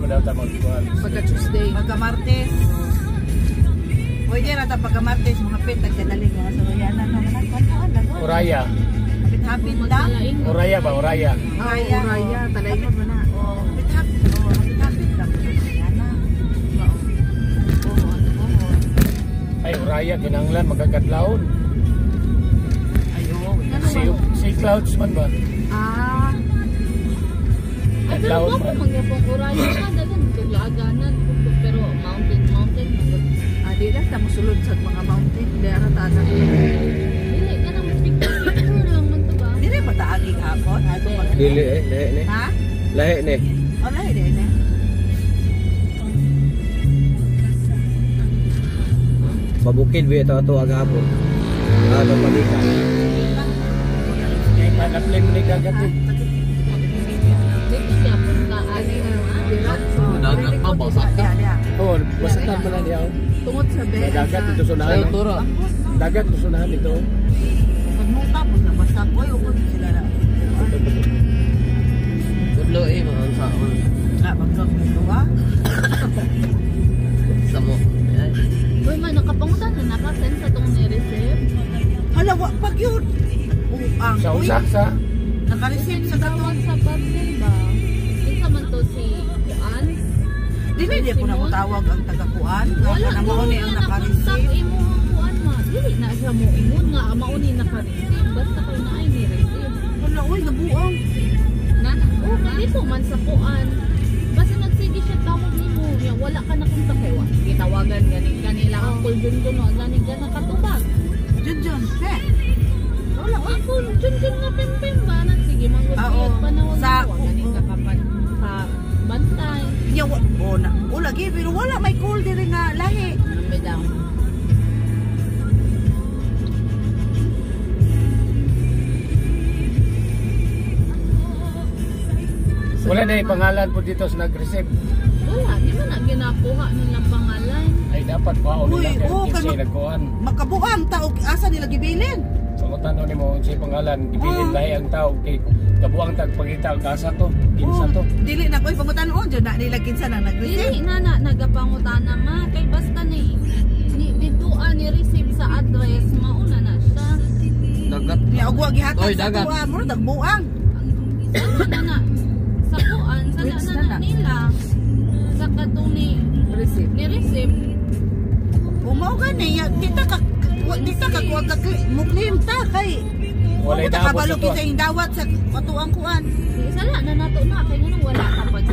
mo daw ta magkuhan. Pagka Tuesday. Pagka Martes. Pwede rata pagka Martes, mga pet, nagkadaling mga sabayanan. Uraya. Hapit-hapit lang. Uraya ba? Uraya. Uraya. Talayon mo na. Hapit-hapit. Hapit-hapit lang. Sabayanan. Ay, Uraya, kinanglan, magkakadlaon. Ayo. Si Clouds man ba? Ah. Kadlaon man. Mangyapong Uraya ka, dagan tuglaganan. Pero mountain. Di lang ta mosulod sa mga mountain. Di ara ta na. Dili ka nang picture lang man to ba? Dili ba taagig hapon? Dili lahi ni. Ha? Lahi ni. Lahi din eh. Pabukid biya ito agahapon. Ano palikan. Kaya panapli mo ni kagat eh. Dito siya punta ani Dagat pa ba sa? Oo, basta mo lang diyaw. Tungod sa bed. Dagat ito sunahan. Dagat ito sunahan ito. Pag mo tapos na basta ko yung sila na. Tudlo mga saon. Pagkak nito ha? Sa mo. Uy, man, nakapangutan na nakasen sa itong ni-receive. Hala, pag yun. Ang Sa usak sa? naka-receive sa Tawag sa parcel ba? Isa man to si Juan. Dili di ko na mo tawag ang taga-kuan. Wala Na mauni ang naka-receive. imo ang Juan ma. Dili na siya mo ingon nga mauni naka-receive. Basta kay na ay ni-receive. Wala, uy, nabuang. Nana, oh, dito man sa Juan. Basta nagsige siya tawag nimo. Ya wala ka na kung takewa. Gitawagan ganila ang call dun no. Gani ka nakatubag. Diyan. Wala ako dun nga pempem ba na sige manggod panawag Sa gani ka kapag sa bantay. Ya lagi pero wala may call diri nga lahi. Ano daw? Wala na yung pangalan po dito sa nag-receive. Wala, di ba na ginakuha nilang pangalan? Ay dapat kuhaon Uy, nila oo, kaya kay nagkuhan. Makabuang tao asa nila gibilin. Pangutan ni mo sa pangalan, ibilin lahi ang tao kay kabuang tagpangita ang kasa to, kinsa to. Dili na koy pangutan-on jud na nila kinsa nang nag-receive. Dili na nagapangutana ma kay basta ni dituan ni receive sa address mauna na siya. Dagat. Ni agwa gihatag Oy, sa dagat. tuwa mo dagbuang. Sana sa kuan sana na nila sa katong ni receive. Umaw gani ya kita ka kuha ka muklim ta kay Walay kita dapat kabalo sa to. kita yung dawat sa katuang kuan. Sala na nato na kay ngunong wala ka pa dyan.